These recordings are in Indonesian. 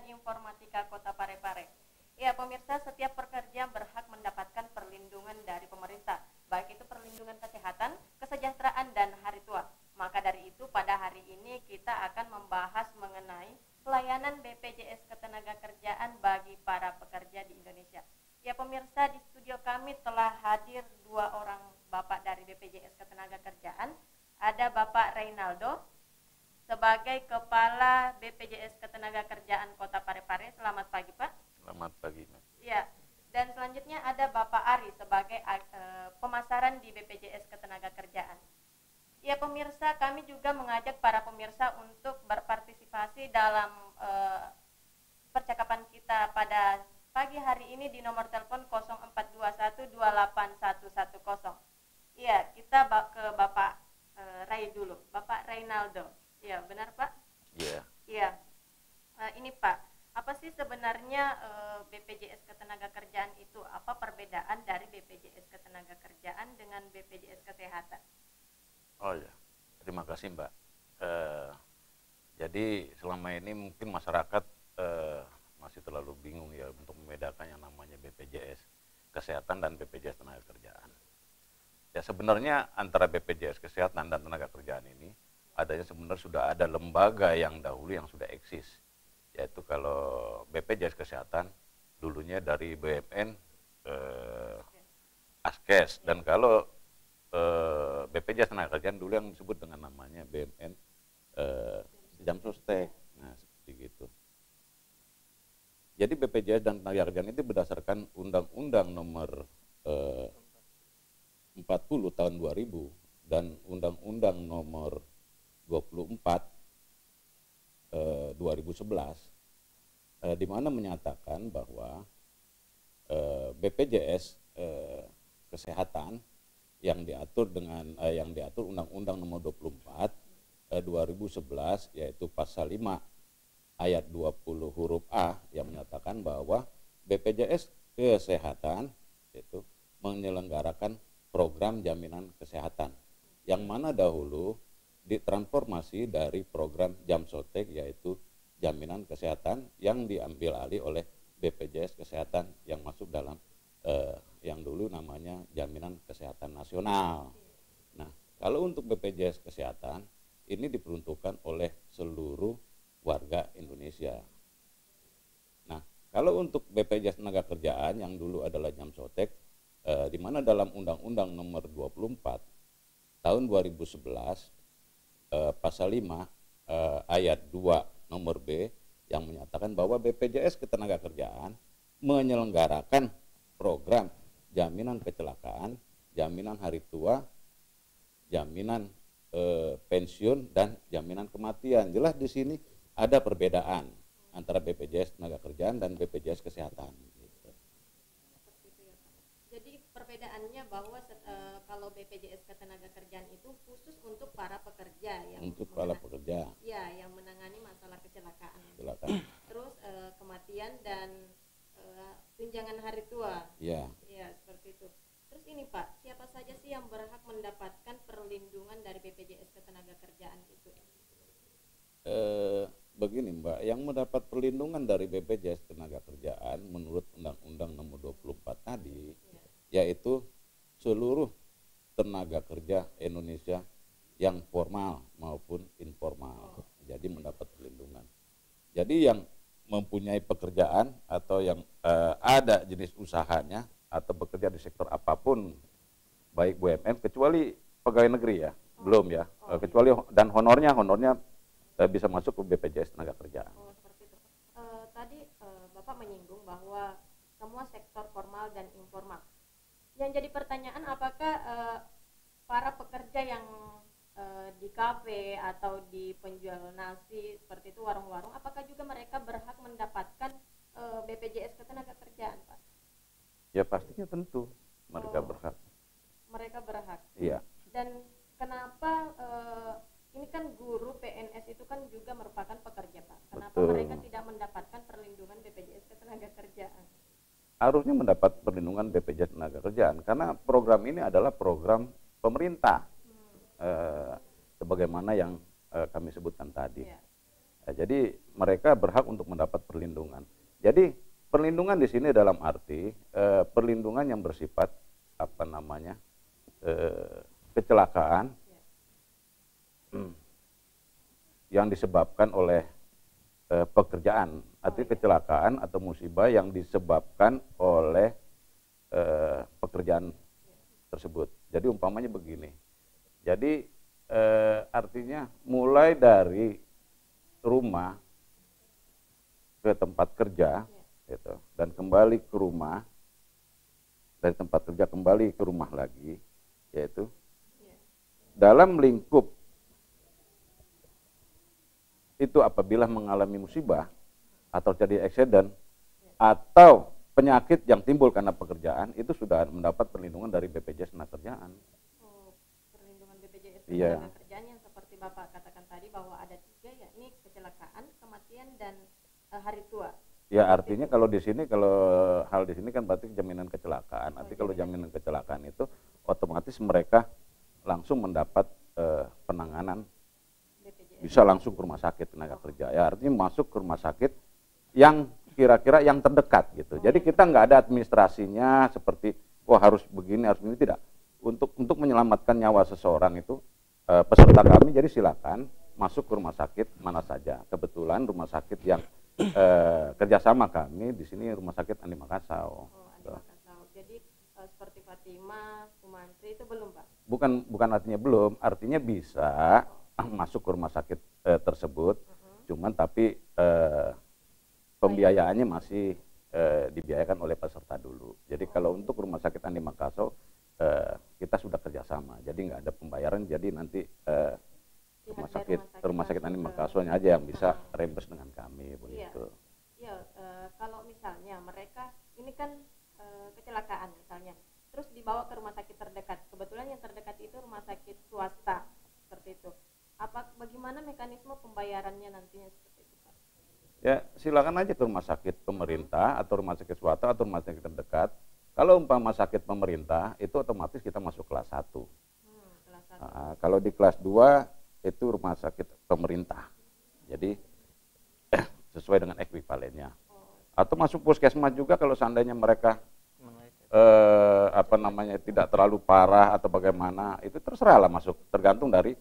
Informatika Kota Parepare. Ya, pemirsa, setiap pekerja berhak mendapatkan perlindungan dari pemerintah, baik itu perlindungan kesehatan, kesejahteraan, dan hari tua. Maka dari itu, pada hari ini kita akan membahas mengenai pelayanan BPJS Ketenagakerjaan bagi para pekerja di Indonesia. Ya, pemirsa, di studio kami telah hadir dua orang Bapak dari BPJS Ketenagakerjaan. Ada Bapak Reynaldo sebagai Kepala BPJS Ketenagakerjaan Kota Parepare. Selamat pagi, Pak. Selamat pagi, Mas. Ya, dan selanjutnya ada Bapak Ari sebagai pemasaran di BPJS Ketenagakerjaan. Ya, pemirsa, kami juga mengajak para pemirsa untuk berpartisipasi dalam percakapan kita pada pagi hari ini di nomor telepon 0421281110. Iya, kita ke Bapak Ray dulu, Bapak Reynaldo. Iya, benar Pak? Iya. Iya. Ini Pak, apa sih sebenarnya BPJS Ketenagakerjaan itu? Apa perbedaan dari BPJS Ketenagakerjaan dengan BPJS Kesehatan? Oh ya, terima kasih Mbak. Jadi selama ini mungkin masyarakat masih terlalu bingung ya untuk membedakan yang namanya BPJS Kesehatan dan BPJS Ketenagakerjaan. Ya sebenarnya antara BPJS Kesehatan dan Tenaga Kerjaan ini adanya sebenarnya sudah ada lembaga yang dahulu yang sudah eksis, yaitu kalau BPJS Kesehatan dulunya dari BUMN Askes, dan kalau BPJS Tenaga Kerjaan dulu yang disebut dengan namanya BUMN Jamsostek. Nah seperti gitu. Jadi BPJS dan Tenaga Kerjaan itu berdasarkan Undang-Undang Nomor 40 tahun 2000 dan Undang-Undang Nomor 24 2011 di mana menyatakan bahwa BPJS Kesehatan yang diatur Undang-Undang Nomor 24 2011 yaitu pasal 5 ayat 20 huruf A yang menyatakan bahwa BPJS Kesehatan itu menyelenggarakan program jaminan kesehatan yang mana dahulu ditransformasi dari program Jamsotek yaitu jaminan kesehatan yang diambil alih oleh BPJS Kesehatan yang masuk dalam yang dulu namanya Jaminan Kesehatan Nasional. Nah, kalau untuk BPJS Kesehatan ini diperuntukkan oleh seluruh warga Indonesia. Nah, kalau untuk BPJS Tenaga-Kerjaan yang dulu adalah Jamsotek, di mana dalam Undang-Undang Nomor 24 tahun 2011 pasal 5 ayat 2 nomor B yang menyatakan bahwa BPJS Ketenagakerjaan menyelenggarakan program jaminan kecelakaan, jaminan hari tua, jaminan pensiun dan jaminan kematian. Jelas di sini ada perbedaan antara BPJS Tenaga-Kerjaan dan BPJS Kesehatan. Jadi perbedaannya bahwa kalau BPJS Ketenagakerjaan itu khusus untuk para pekerja yang yang menangani masalah kecelakaan. Terus kematian dan tunjangan hari tua. Iya. Iya, seperti itu. Terus ini Pak, siapa saja sih yang berhak mendapatkan perlindungan dari BPJS Ketenagakerjaan itu? Begini Mbak, yang mendapat perlindungan dari BPJS Ketenagakerjaan menurut Undang-Undang Nomor 24 tadi yaitu seluruh tenaga kerja Indonesia yang formal maupun informal. Jadi mendapat perlindungan. Jadi yang mempunyai pekerjaan atau yang ada jenis usahanya atau bekerja di sektor apapun baik BUMN kecuali pegawai negeri ya, belum ya. Kecuali dan honornya bisa masuk ke BPJS Tenaga-Kerjaan. Seperti itu. Tadi Bapak menyinggung bahwa semua sektor formal dan informal. Yang jadi pertanyaan apakah para pekerja yang di kafe atau di penjual nasi seperti itu warung-warung, apakah juga mereka berhak mendapatkan BPJS Ketenagakerjaan, Pak? Ya pastinya tentu mereka berhak. Mereka berhak. Iya. Dan kenapa ini kan guru PNS itu kan juga merupakan pekerja, Pak? Kenapa mereka tidak mendapatkan perlindungan BPJS Ketenagakerjaan? Harusnya mendapat perlindungan BPJS Tenaga-Kerjaan karena program ini adalah program pemerintah sebagaimana yang kami sebutkan tadi. Jadi mereka berhak untuk mendapat perlindungan. Jadi perlindungan di sini dalam arti perlindungan yang bersifat apa namanya kecelakaan yang disebabkan oleh pekerjaan, arti kecelakaan atau musibah yang disebabkan oleh pekerjaan tersebut. Jadi umpamanya begini. Jadi artinya mulai dari rumah ke tempat kerja, gitu, dan kembali ke rumah, dari tempat kerja kembali ke rumah lagi, yaitu dalam lingkup itu apabila mengalami musibah atau jadi eksiden atau penyakit yang timbul karena pekerjaan, itu sudah mendapat perlindungan dari BPJS Ketenagakerjaan. Oh, perlindungan BPJS Iya. Ketenagakerjaan yang seperti Bapak katakan tadi bahwa ada 3, yakni kecelakaan, kematian, dan hari tua. Ya artinya kalau di sini, kalau hal di sini kan berarti jaminan kecelakaan. Arti kalau jaminan kecelakaan itu otomatis mereka langsung mendapat penanganan, BPJS. bisa langsung ke rumah sakit tenaga kerja. Ya artinya masuk ke rumah sakit yang kira-kira yang terdekat gitu. Jadi kita nggak ada administrasinya seperti wah harus begini harus ini, tidak. Untuk menyelamatkan nyawa seseorang itu peserta kami jadi silakan masuk ke rumah sakit mana saja. Kebetulan rumah sakit yang kerjasama kami di sini Rumah Sakit Andi Makassau. Andi Makassau. Jadi seperti Fatima, Sumantri itu belum, Pak? Bukan artinya belum, artinya bisa masuk ke rumah sakit tersebut. Cuman tapi pembiayaannya masih dibiayakan oleh peserta dulu. Jadi kalau untuk Rumah Sakit Andi Makassau kita sudah kerjasama. Jadi nggak ada pembayaran. Jadi nanti rumah sakit Andi Makassau-nya aja yang bisa reimburse dengan kami begitu. Iya, kalau misalnya mereka ini kan kecelakaan misalnya, terus dibawa ke rumah sakit terdekat. Kebetulan yang terdekat itu rumah sakit swasta seperti itu. Bagaimana mekanisme pembayarannya nantinya seperti itu, Pak? Ya silakan aja ke rumah sakit pemerintah atau rumah sakit swasta atau rumah sakit terdekat. Kalau umpama sakit pemerintah itu otomatis kita masuk kelas 1. Kelas 1. Kalau di kelas 2 itu rumah sakit pemerintah. Jadi sesuai dengan ekuivalennya. Atau masuk puskesmas juga kalau seandainya mereka tidak terlalu parah atau bagaimana, itu terserahlah masuk, tergantung dari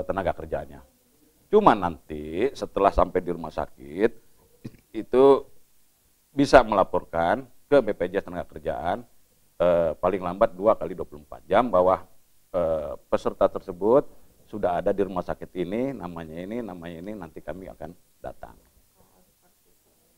tenaga kerjanya. Cuma nanti setelah sampai di rumah sakit itu bisa melaporkan ke BPJS Ketenagakerjaan paling lambat 2 kali 24 jam bahwa peserta tersebut sudah ada di rumah sakit ini, namanya ini, nanti kami akan datang.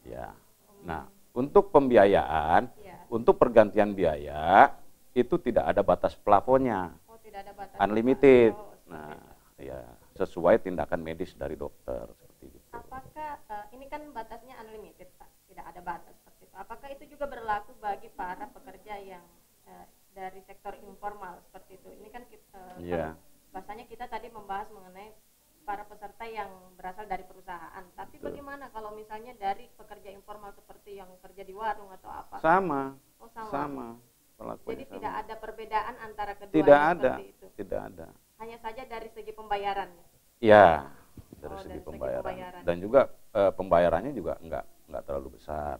Ya. Nah, untuk pembiayaan, untuk pergantian biaya itu tidak ada batas plafonnya. Oh, tidak ada batas. Unlimited. Nah, ya sesuai tindakan medis dari dokter seperti itu. Apakah ini kan batasnya unlimited, Pak? Tidak ada batas seperti itu. Apakah itu juga berlaku bagi para pekerja yang dari sektor informal seperti itu? Ini kan bahasanya kita tadi membahas mengenai para peserta yang berasal dari perusahaan. Tapi bagaimana kalau misalnya dari pekerja informal seperti yang kerja di warung atau apa? Sama. Oh, sama. Sama. Jadi sama. Tidak ada perbedaan antara keduanya seperti itu? Tidak ada. Hanya saja dari segi pembayarannya? Ya, dari segi pembayaran. Dan juga pembayarannya juga nggak terlalu besar.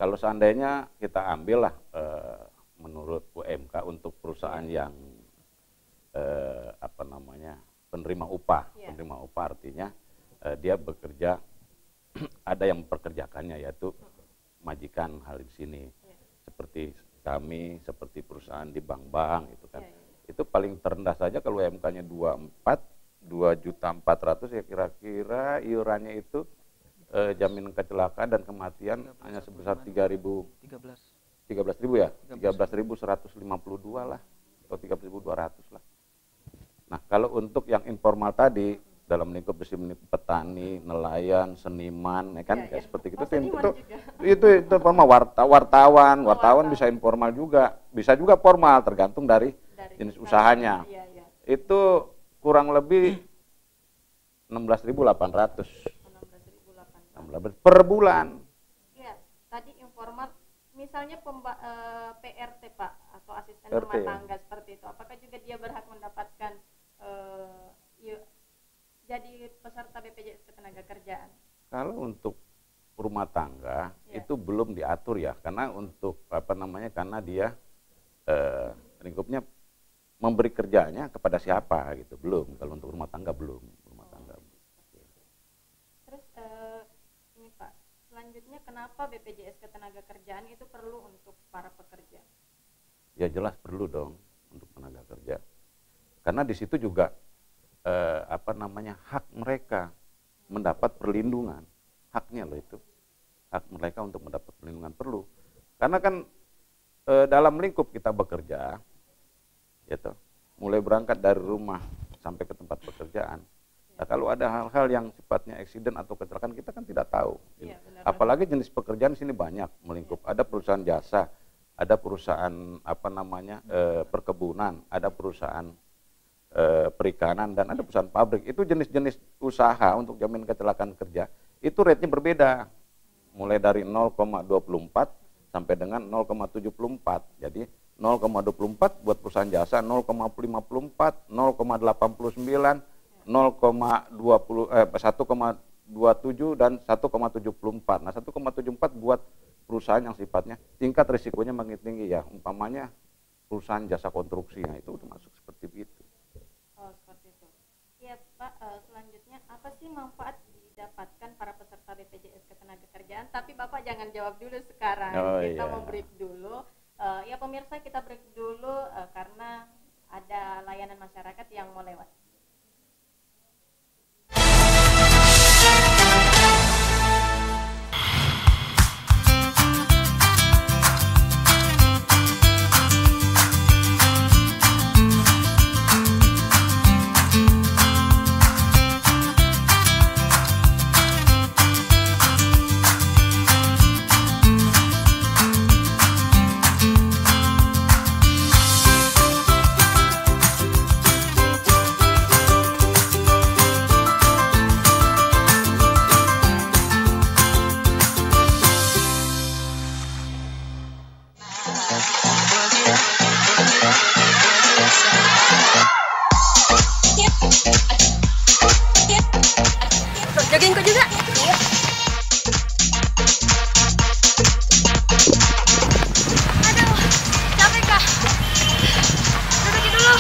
Kalau seandainya kita ambil lah menurut UMK untuk perusahaan yang penerima upah. Penerima upah artinya dia bekerja, ada yang memperkerjakannya yaitu majikan hal di sini. Seperti kami, seperti perusahaan di bank-bank itu kan. Itu paling terendah saja kalau UMK-nya 2.400.000 ya kira-kira iurannya itu jaminan kecelakaan dan kematian hanya sebesar 13.000 ya, 13.152 lah atau 13.200 lah. Nah, kalau untuk yang informal tadi dalam lingkup petani, nelayan, seniman, ya kan seperti itu. Itu wartawan bisa informal juga, bisa juga formal, tergantung dari jenis usahanya. Itu kurang lebih 16.800 per bulan. Iya, tadi informal, misalnya PRT, Pak, atau asisten rumah tangga seperti itu, apakah juga dia berhak mendapatkan jadi peserta BPJS Ketenagakerjaan? Kalau untuk rumah tangga itu belum diatur ya, karena untuk karena dia lingkupnya memberi kerjanya kepada siapa gitu, belum. Kalau untuk rumah tangga belum, rumah tangga. Terus ini Pak, selanjutnya kenapa BPJS Ketenagakerjaan itu perlu untuk para pekerja? Ya jelas perlu dong untuk tenaga kerja, karena di situ juga hak mereka mendapat perlindungan, haknya loh itu, hak mereka untuk mendapat perlindungan perlu, karena kan dalam lingkup kita bekerja, gitu, mulai berangkat dari rumah sampai ke tempat pekerjaan. Nah, kalau ada hal-hal yang sifatnya eksiden atau kecelakaan kita kan tidak tahu. Ya, benar, apalagi jenis pekerjaan sini banyak melingkup, ada perusahaan jasa, ada perusahaan perkebunan, ada perusahaan perikanan, dan ada perusahaan pabrik. Itu jenis-jenis usaha untuk jaminan kecelakaan kerja itu rate-nya berbeda, mulai dari 0,24 sampai dengan 0,74. Jadi 0,24 buat perusahaan jasa, 0,54, 0,89, 1,27 dan 1,74. Nah, 1,74 buat perusahaan yang sifatnya tingkat risikonya makin tinggi ya, umpamanya perusahaan jasa konstruksi, nah itu termasuk seperti itu. Oh, seperti itu. Iya Pak, selanjutnya apa sih manfaat didapatkan para peserta BPJS Ketenagakerjaan? Tapi Bapak jangan jawab dulu sekarang, kita mau break dulu. Ya pemirsa, kita break dulu karena ada layanan masyarakat yang mau lewat. Jogging kok juga? Iya. Aduh, capek kah? Duduk dulu.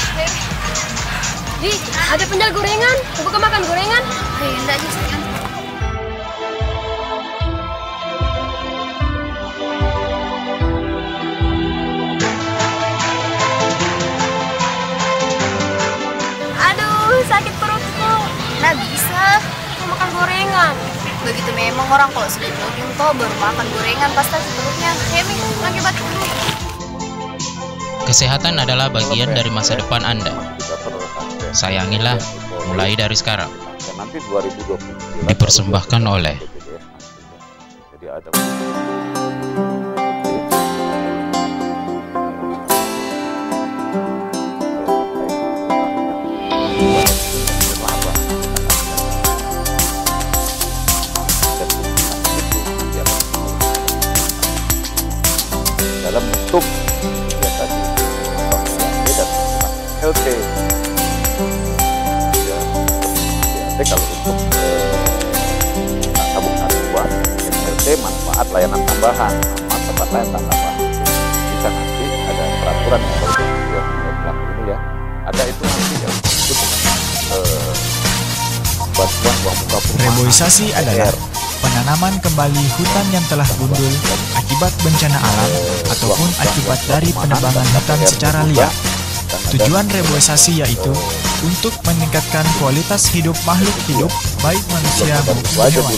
Di, ada penjual gorengan. Coba makan gorengan. Ayo, enggak aja sayang. Aduh, sakit perutku. Nggak bisa. Makan gorengan. Begitu memang orang kalau sudah jogging toh baru makan gorengan pasti perutnya. Hemi, lagi batuk dulu. Kesehatan adalah bagian dari masa depan Anda. Sayangilah mulai dari sekarang. Dipersembahkan oleh dalam bentuk ya tadi dan LT ya, kalau untuk tabung narkoba LT manfaat layanan tambahan, manfaat layanan tambahan bisa nanti ada peraturan yang baru ya, pelaku ini ya ada itu nanti yang disebut dengan bantuan uang muka perumahan. Reboisasi adalah penanaman kembali hutan yang telah gundul akibat bencana alam ataupun akibat dari penebangan hutan secara liar. Tujuan reboisasi yaitu untuk meningkatkan kualitas hidup makhluk hidup, baik manusia maupun hewan.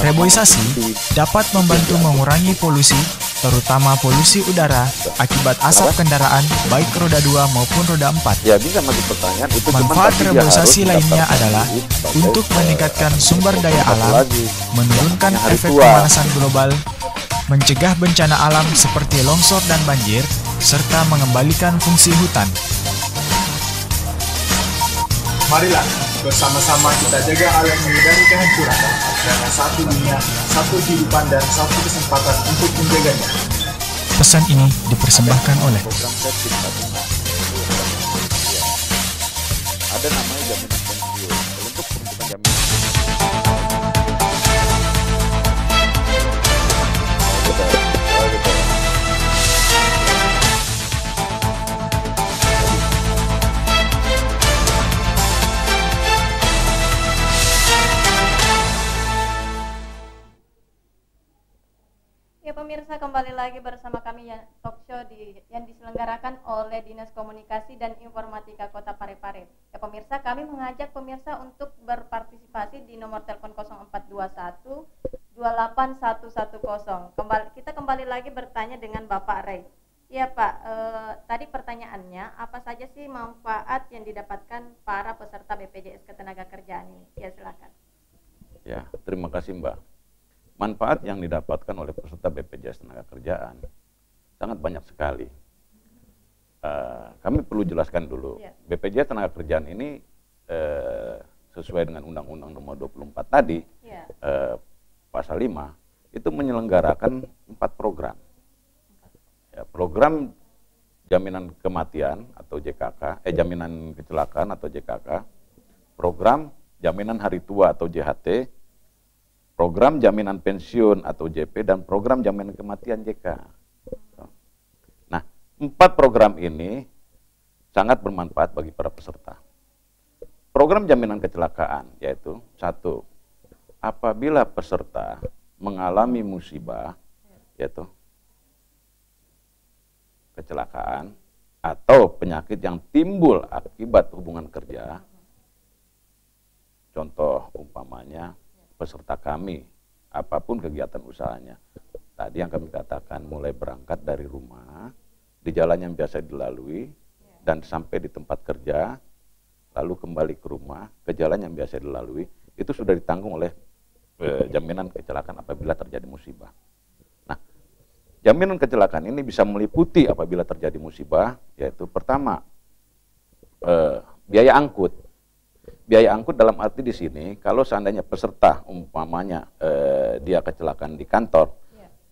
Reboisasi dapat membantu mengurangi polusi, terutama polusi udara akibat asap kendaraan baik roda 2 maupun roda 4. Ya, bisa masuk pertanyaan itu. Manfaat reboisasi lainnya adalah untuk meningkatkan sumber daya alam, menurunkan efek pemanasan global, mencegah bencana alam seperti longsor dan banjir, serta mengembalikan fungsi hutan. Marilah bersama-sama kita jaga alam menghindari kehancuran, karena satu dunia, satu kehidupan, dan satu kesempatan untuk menjaganya. Pesan ini dipersembahkan oleh ada namanya jaminan pemirsa, kembali lagi bersama kami ya talk show yang diselenggarakan oleh Dinas Komunikasi dan Informatika Kota Parepare. Ya pemirsa, kami mengajak pemirsa untuk berpartisipasi di nomor telepon 0421 28110. Kita kembali lagi bertanya dengan Bapak Ray. Iya Pak, tadi pertanyaannya, apa saja sih manfaat yang didapatkan para peserta BPJS Ketenagakerjaan ini? Ya silakan. Ya, terima kasih Mbak. Manfaat yang didapatkan oleh peserta BPJS Ketenagakerjaan sangat banyak sekali. Kami perlu jelaskan dulu, BPJS Ketenagakerjaan ini sesuai dengan Undang-Undang Nomor 24 tadi, Pasal 5, itu menyelenggarakan 4 program. Ya, program jaminan kematian atau JKK, jaminan kecelakaan atau JKK, program jaminan hari tua atau JHT, program jaminan pensiun atau JP, dan program jaminan kematian JK. Nah, 4 program ini sangat bermanfaat bagi para peserta. Program jaminan kecelakaan yaitu 1, apabila peserta mengalami musibah, yaitu kecelakaan atau penyakit yang timbul akibat hubungan kerja, contoh umpamanya peserta kami, apapun kegiatan usahanya. Tadi yang kami katakan, mulai berangkat dari rumah, di jalan yang biasa dilalui, dan sampai di tempat kerja, lalu kembali ke rumah, ke jalan yang biasa dilalui, itu sudah ditanggung oleh jaminan kecelakaan apabila terjadi musibah. Nah, jaminan kecelakaan ini bisa meliputi apabila terjadi musibah, yaitu pertama, biaya angkut. Biaya angkut dalam arti di sini, kalau seandainya peserta umpamanya dia kecelakaan di kantor,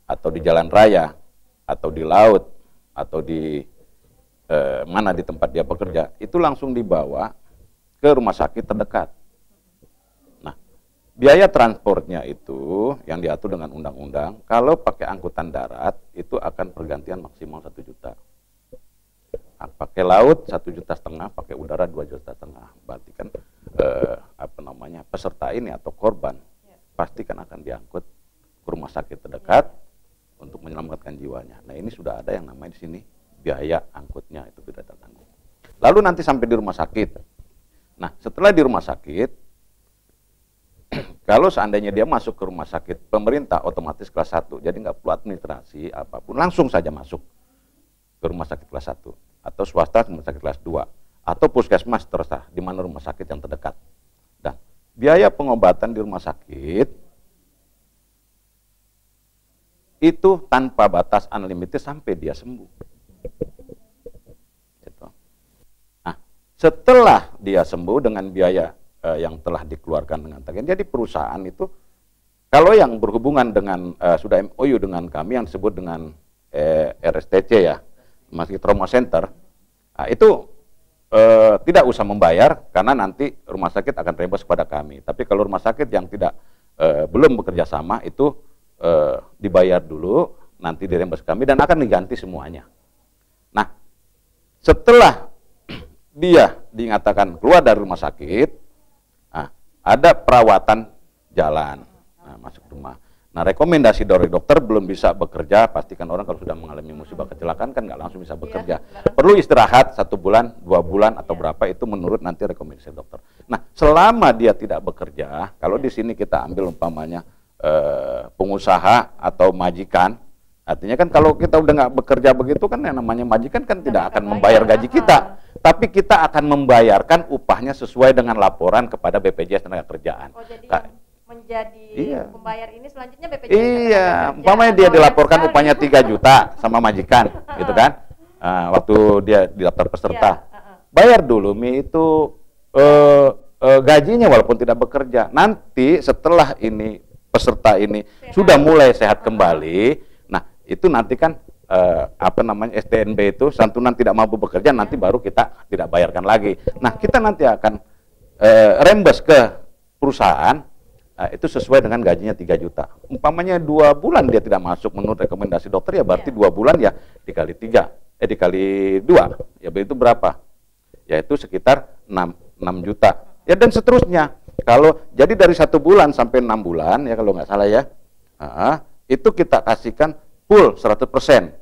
atau di jalan raya, atau di laut, atau di mana di tempat dia bekerja, itu langsung dibawa ke rumah sakit terdekat. Nah, biaya transportnya itu yang diatur dengan undang-undang, kalau pakai angkutan darat itu akan pergantian maksimal 1 juta. Pakai laut 1,5 juta, pakai udara 2,5 juta. Berarti kan peserta ini atau korban pasti kan akan diangkut ke rumah sakit terdekat untuk menyelamatkan jiwanya. Nah, ini sudah ada yang namanya di sini biaya angkutnya, itu tidak tertanggung. Lalu nanti sampai di rumah sakit. Nah, setelah di rumah sakit, kalau seandainya dia masuk ke rumah sakit pemerintah otomatis kelas 1, jadi nggak perlu administrasi apapun, langsung saja masuk ke rumah sakit kelas 1, atau swasta rumah sakit kelas 2, atau puskesmas terserah di mana rumah sakit yang terdekat. Dan biaya pengobatan di rumah sakit itu tanpa batas, unlimited sampai dia sembuh. Gitu. Nah, setelah dia sembuh dengan biaya yang telah dikeluarkan dengan tagihan, jadi perusahaan itu kalau yang berhubungan dengan sudah MOU dengan kami yang disebut dengan RSTC ya, Masjid Trauma Center, nah, itu tidak usah membayar karena nanti rumah sakit akan reimburse kepada kami. Tapi kalau rumah sakit yang tidak belum bekerja sama itu dibayar dulu, nanti direimburse kami dan akan diganti semuanya. Nah, setelah dia dinyatakan keluar dari rumah sakit, nah, ada perawatan jalan, nah, masuk rumah. Nah, rekomendasi dari dokter belum bisa bekerja, pastikan orang kalau sudah mengalami musibah kecelakaan kan nggak langsung bisa bekerja. Perlu istirahat 1 bulan, 2 bulan atau berapa itu menurut nanti rekomendasi dokter. Nah, selama dia tidak bekerja, kalau di sini kita ambil umpamanya pengusaha atau majikan, artinya kan kalau kita udah nggak bekerja begitu kan yang namanya majikan kan tidak akan membayar gaji kita, tapi kita akan membayarkan upahnya sesuai dengan laporan kepada BPJS Ketenagakerjaan. Oh, jadi menjadi pembayar ini selanjutnya BPJS. Iya, umpamanya dia dilaporkan upahnya 3 juta sama majikan, gitu kan? Waktu dia di daftar peserta, bayar dulu itu gajinya walaupun tidak bekerja. Nanti setelah ini peserta ini sudah mulai sehat kembali, nah itu nanti kan STNB itu santunan tidak mampu bekerja, nanti baru kita tidak bayarkan lagi. Nah, kita nanti akan reimburse ke perusahaan. Itu sesuai dengan gajinya 3 juta. Umpamanya 2 bulan dia tidak masuk menurut rekomendasi dokter, ya berarti 2 bulan ya dikali 3, dikali 2, ya itu berapa? Yaitu sekitar 6 juta. Ya dan seterusnya. Kalau jadi dari 1 bulan sampai 6 bulan, ya kalau nggak salah ya, itu kita kasihkan full 100%.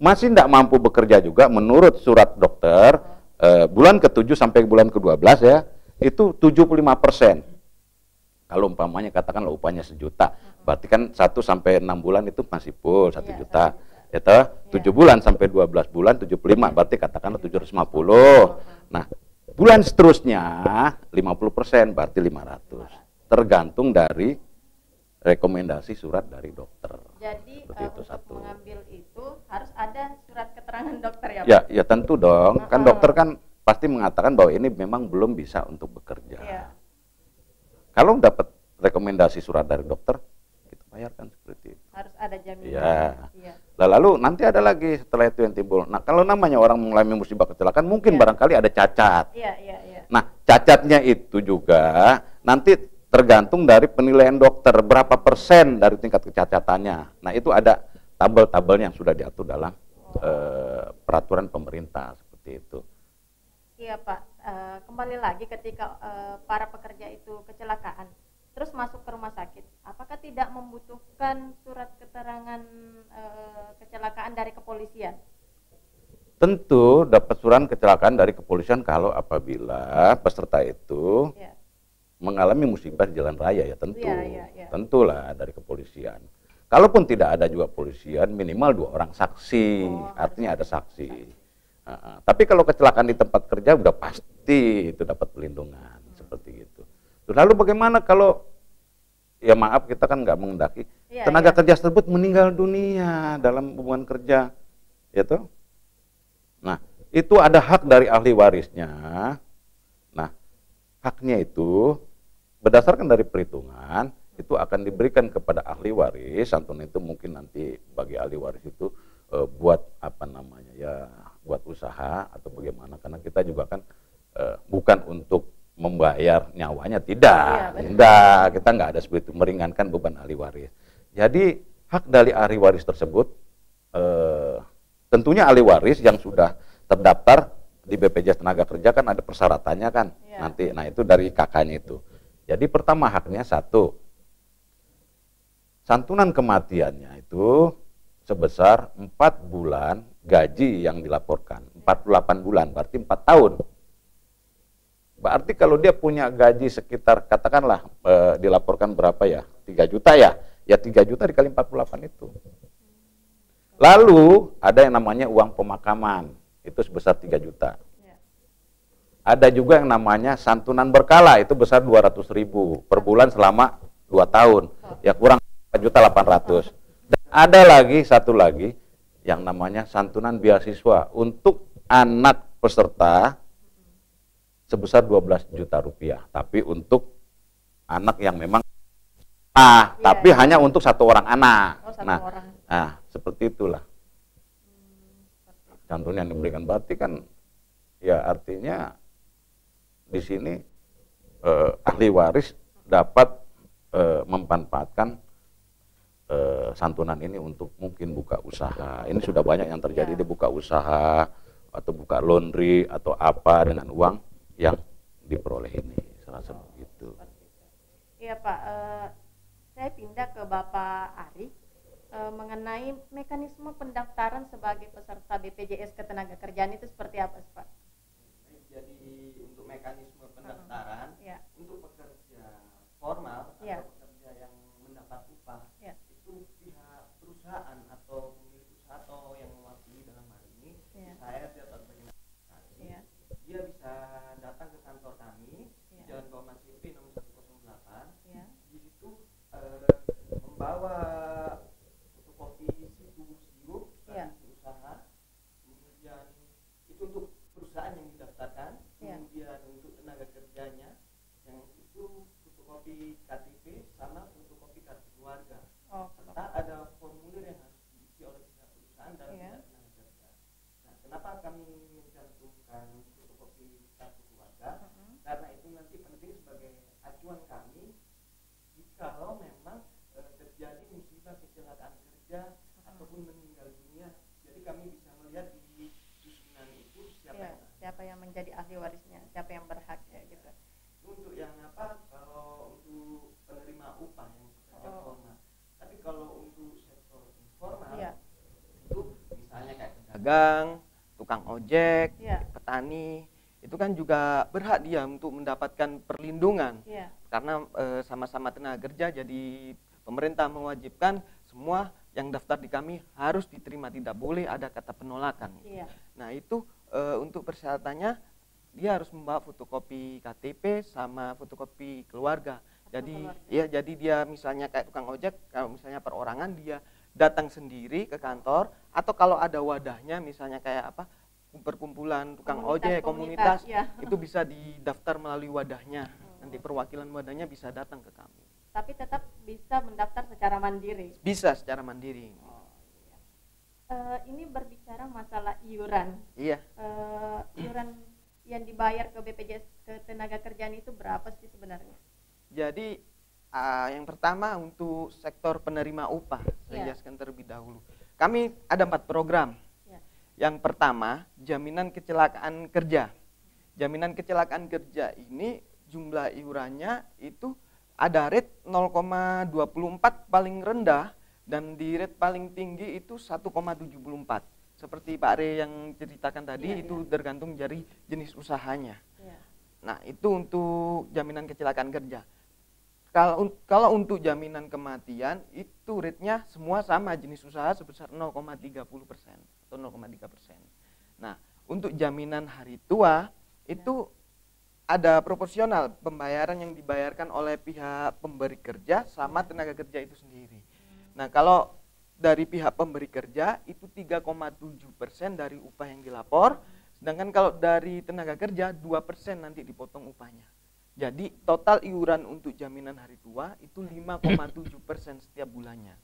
Masih tidak mampu bekerja juga menurut surat dokter, bulan ke-7 sampai bulan ke-12 ya, itu 75%. Kalau umpamanya katakanlah upahnya 1 juta, berarti kan 1 sampai 6 bulan itu masih full 1 juta. Itu 7 bulan sampai 12 bulan 75, berarti katakanlah 750. Nah, bulan seterusnya 50%, berarti 500. Tergantung dari rekomendasi surat dari dokter. Jadi itu untuk satu. mengambil itu harus ada surat keterangan dokter ya, Pak? Ya, ya tentu dong. Kan dokter kan pasti mengatakan bahwa ini memang belum bisa untuk bekerja. Iya. Kalau dapat rekomendasi surat dari dokter, kita bayarkan seperti itu. Harus ada jaminan. Iya. Iya. Lalu nanti ada lagi setelah itu yang timbul. Nah, kalau namanya orang mengalami musibah kecelakaan, mungkin barangkali ada cacat. Iya, iya, iya. Nah, cacatnya itu juga nanti tergantung dari penilaian dokter, berapa persen dari tingkat kecacatannya. Nah, itu ada tabel-tabel yang sudah diatur dalam peraturan pemerintah seperti itu. Iya, Pak. Kembali lagi ketika para pekerja itu kecelakaan, terus masuk ke rumah sakit, apakah tidak membutuhkan surat keterangan kecelakaan dari kepolisian? Tentu dapat surat kecelakaan dari kepolisian kalau apabila peserta itu mengalami musibah di jalan raya, ya tentu. Tentulah dari kepolisian. Kalaupun tidak ada juga polisian, minimal 2 orang saksi, artinya ada saksi. Tapi kalau kecelakaan di tempat kerja udah pasti itu dapat perlindungan seperti itu. Lalu bagaimana kalau, ya maaf kita kan nggak mengendaki, tenaga kerja tersebut meninggal dunia dalam hubungan kerja, ya toh? Nah, itu ada hak dari ahli warisnya. Nah, haknya itu berdasarkan dari perhitungan itu akan diberikan kepada ahli waris. Santunan itu mungkin nanti bagi ahli waris itu buat apa namanya ya, buat usaha atau bagaimana, karena kita juga kan bukan untuk membayar nyawanya, tidak, kita nggak ada seperti itu, meringankan beban ahli waris. Jadi hak dari ahli waris tersebut tentunya ahli waris yang sudah terdaftar di BPJS Tenaga Kerja kan ada persyaratannya kan nanti. Nah, itu dari kakaknya itu. Jadi pertama haknya 1, santunan kematiannya itu sebesar 4 bulan gaji yang dilaporkan. 48 bulan berarti 4 tahun. Berarti kalau dia punya gaji sekitar katakanlah dilaporkan berapa ya? 3 juta ya? Ya 3 juta dikali 48 itu. Lalu ada yang namanya uang pemakaman, itu sebesar 3 juta. Ada juga yang namanya santunan berkala, itu besar 200.000 per bulan selama 2 tahun. Ya kurang 4.800.000. Dan ada lagi satu lagi yang namanya santunan beasiswa untuk anak peserta sebesar 12 juta rupiah. Tapi untuk anak yang memang tapi hanya untuk 1 orang anak. Nah, seperti itulah. Santunan yang diberikan berarti kan ya artinya di sini ahli waris dapat memanfaatkan santunan ini untuk mungkin buka usaha. Ini sudah banyak yang terjadi, dia buka usaha atau buka laundry atau apa dengan uang yang diperoleh ini. Serasa begitu. Iya, Pak. Saya pindah ke Bapak Ari mengenai mekanisme pendaftaran sebagai peserta BPJS Ketenagakerjaan itu seperti apa, Pak? Jadi untuk mekanisme pendaftaran untuk pekerja formal atau pekerja yang mendapat upah itu pihak perusahaan atau pemilik usaha atau yang mewakili dalam hal ini saya dapat berkomunikasi, dia bisa datang ke kantor kami di Jalan Kauman Sirpi nomor 108. Di situ membawa fotokopi situ usaha, kemudian itu untuk perusahaan yang didaftarkan, kemudian untuk tenaga kerjanya yang itu fotokopi KTP sama fotokopi kartu keluarga. Serta ada formulir yang harus diisi oleh pihak perusahaan dan pihak tenaga kerja. Nah, kenapa kami mencantumkan fotokopi kartu keluarga? Karena itu nanti penting sebagai acuan kami jikalau memang terjadi musibah kecelakaan kerja ataupun meninggal dunia. Jadi kami bisa melihat di susunan itu siapa yang menjadi ahli warisnya, siapa yang berhak ya gitu. Untuk yang apa, kalau untuk penerima upah yang pekerja formal. Tapi kalau untuk sektor pedagang, tukang ojek, petani, itu kan juga berhak dia untuk mendapatkan perlindungan. Karena sama-sama tenaga kerja, jadi pemerintah mewajibkan semua yang daftar di kami harus diterima, tidak boleh ada kata penolakan. Nah itu untuk persyaratannya dia harus membawa fotokopi KTP sama fotokopi keluarga. Jadi jadi dia misalnya kayak tukang ojek, kalau misalnya perorangan dia datang sendiri ke kantor, atau kalau ada wadahnya misalnya kayak apa, perkumpulan tukang ojek, komunitas itu bisa didaftar melalui wadahnya. Nanti perwakilan wadahnya bisa datang ke kami. Tapi tetap bisa mendaftar secara mandiri. Bisa secara mandiri. Ini berbicara masalah iuran. Iuran yang dibayar ke BPJS Ketenagakerjaan itu berapa sih sebenarnya? Jadi yang pertama untuk sektor penerima upah, saya jelaskan terlebih dahulu. Kami ada 4 program. Yang pertama, jaminan kecelakaan kerja. Jaminan kecelakaan kerja ini jumlah iurannya itu ada rate 0,24 paling rendah, dan di rate paling tinggi itu 1,74. Seperti Pak Re yang ceritakan tadi, itu tergantung dari jenis usahanya. Nah itu untuk jaminan kecelakaan kerja. Kalau untuk jaminan kematian itu rate-nya semua sama, jenis usaha sebesar 0,30% atau 0,3%. Nah, untuk jaminan hari tua itu ada proporsional pembayaran yang dibayarkan oleh pihak pemberi kerja sama tenaga kerja itu sendiri. Nah, kalau dari pihak pemberi kerja itu 3,7% dari upah yang dilapor, sedangkan kalau dari tenaga kerja 2% nanti dipotong upahnya. Jadi total iuran untuk jaminan hari tua itu 5,7% setiap bulannya.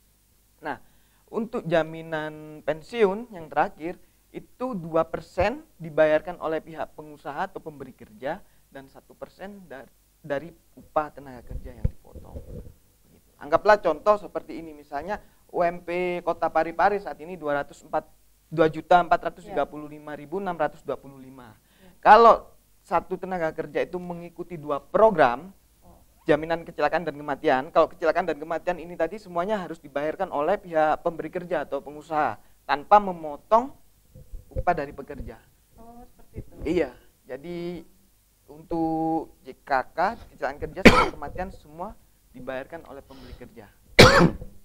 Nah, untuk jaminan pensiun yang terakhir itu 2% dibayarkan oleh pihak pengusaha atau pemberi kerja, dan 1% dari upah tenaga kerja yang dipotong. Anggaplah contoh seperti ini, misalnya UMP Kota Parepare saat ini 2.435.625. Kalau satu tenaga kerja itu mengikuti 2 program jaminan kecelakaan dan kematian. Kalau kecelakaan dan kematian ini tadi semuanya harus dibayarkan oleh pihak pemberi kerja atau pengusaha tanpa memotong upah dari pekerja. Seperti itu. Iya, jadi untuk JKK, kecelakaan kerja sama kematian semua dibayarkan oleh pemberi kerja.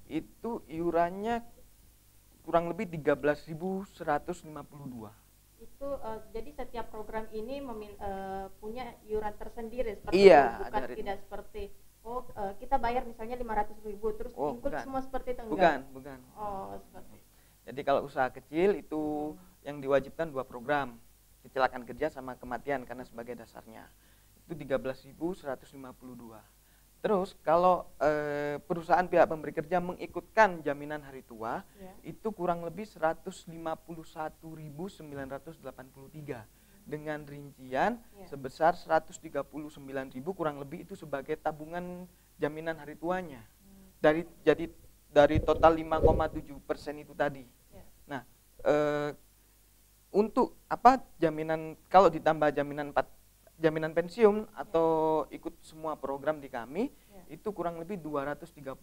Itu iurannya kurang lebih 13.152. Itu jadi setiap program ini punya iuran tersendiri seperti itu, bukan tidak seperti kita bayar misalnya 500.000 terus include semua seperti itu, enggak? Bukan. Seperti itu. Jadi kalau usaha kecil itu yang diwajibkan 2 program, kecelakaan kerja sama kematian karena sebagai dasarnya. Itu 13.152. Terus kalau perusahaan pihak pemberi kerja mengikutkan jaminan hari tua, itu kurang lebih 151.983 dengan rincian sebesar 139.000 kurang lebih itu sebagai tabungan jaminan hari tuanya. Dari total 5,7% itu tadi. Nah, untuk apa jaminan, kalau ditambah jaminan pensiun atau ikut semua program di kami itu kurang lebih 231.000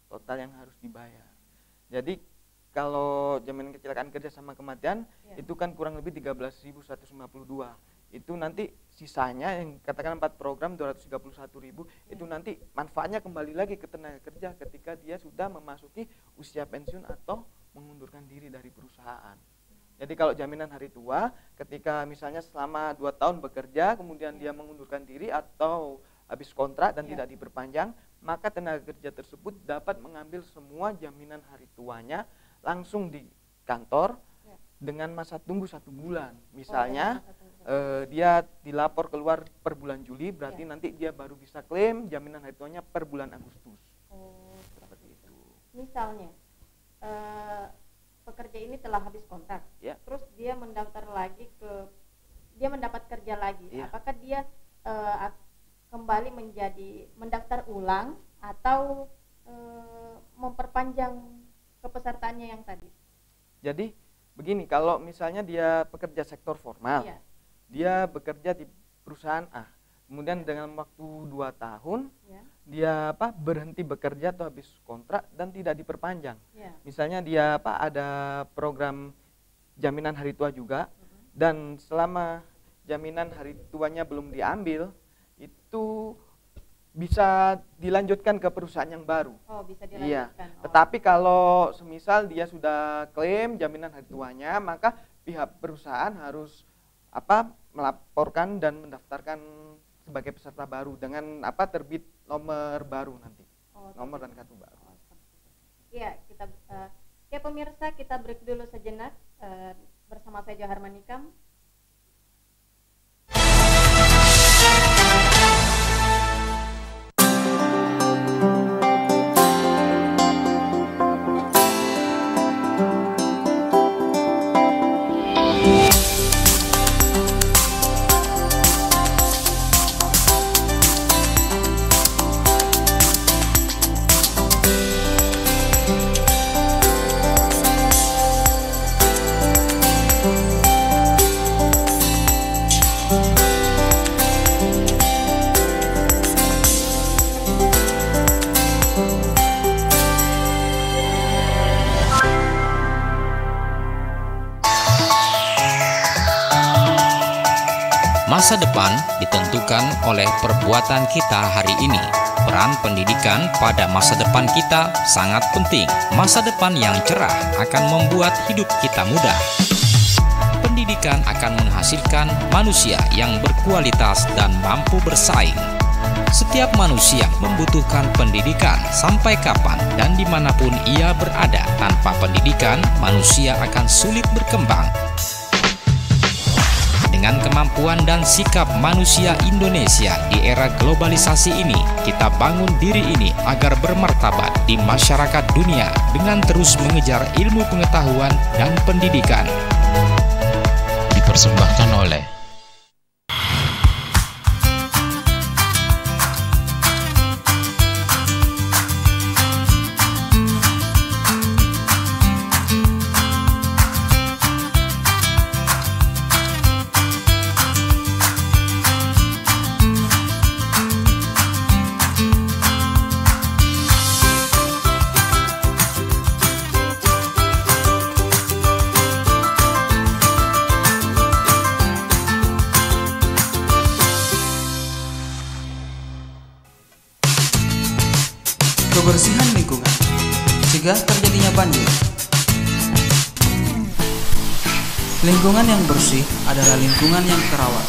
total yang harus dibayar. Jadi kalau jaminan kecelakaan kerja sama kematian itu kan kurang lebih 13.152. Itu nanti sisanya yang katakan 4 program 231.000 itu nanti manfaatnya kembali lagi ke tenaga kerja ketika dia sudah memasuki usia pensiun atau mengundurkan diri dari perusahaan. Jadi kalau jaminan hari tua, ketika misalnya selama 2 tahun bekerja, kemudian dia mengundurkan diri atau habis kontrak dan tidak diperpanjang, maka tenaga kerja tersebut dapat mengambil semua jaminan hari tuanya langsung di kantor dengan masa tunggu 1 bulan. Misalnya dia dilapor keluar per bulan Juli, berarti nanti dia baru bisa klaim jaminan hari tuanya per bulan Agustus. Seperti itu. Misalnya pekerja ini telah habis kontrak, terus dia mendaftar lagi dia mendapat kerja lagi, apakah dia kembali mendaftar ulang atau memperpanjang kepesertaannya yang tadi? Jadi begini, kalau misalnya dia pekerja sektor formal, dia bekerja di perusahaan A, kemudian dengan waktu 2 tahun Ya. dia berhenti bekerja atau habis kontrak dan tidak diperpanjang. Ya. Misalnya dia ada program jaminan hari tua juga, dan selama jaminan hari tuanya belum diambil, itu bisa dilanjutkan ke perusahaan yang baru. Oh, bisa Iya. dilanjutkan. Oh. Tetapi kalau semisal dia sudah klaim jaminan hari tuanya, maka pihak perusahaan harus melaporkan dan mendaftarkan sebagai peserta baru dengan terbit nomor baru nanti. Oh, Nomor dan kartu baru. Iya, kita ya pemirsa, kita break dulu sejenak bersama saya Johar Manikam. Masa depan ditentukan oleh perbuatan kita hari ini. Peran pendidikan pada masa depan kita sangat penting. Masa depan yang cerah akan membuat hidup kita mudah. Pendidikan akan menghasilkan manusia yang berkualitas dan mampu bersaing. Setiap manusia membutuhkan pendidikan sampai kapan dan dimanapun ia berada. Tanpa pendidikan, manusia akan sulit berkembang. Dengan kemampuan dan sikap manusia Indonesia di era globalisasi ini, kita bangun diri ini agar bermartabat di masyarakat dunia dengan terus mengejar ilmu pengetahuan dan pendidikan. Dipersembahkan oleh kebersihan lingkungan, cegah terjadinya banjir. Lingkungan yang bersih adalah lingkungan yang terawat.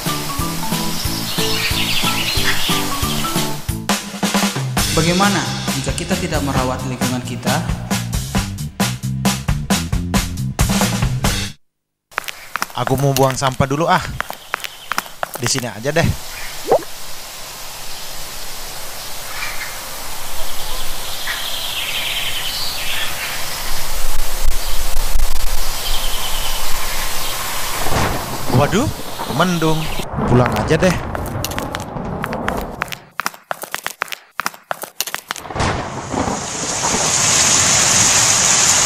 Bagaimana jika kita tidak merawat lingkungan kita? Aku mau buang sampah dulu ah. Di sini aja deh. Waduh, mendung. Pulang aja deh.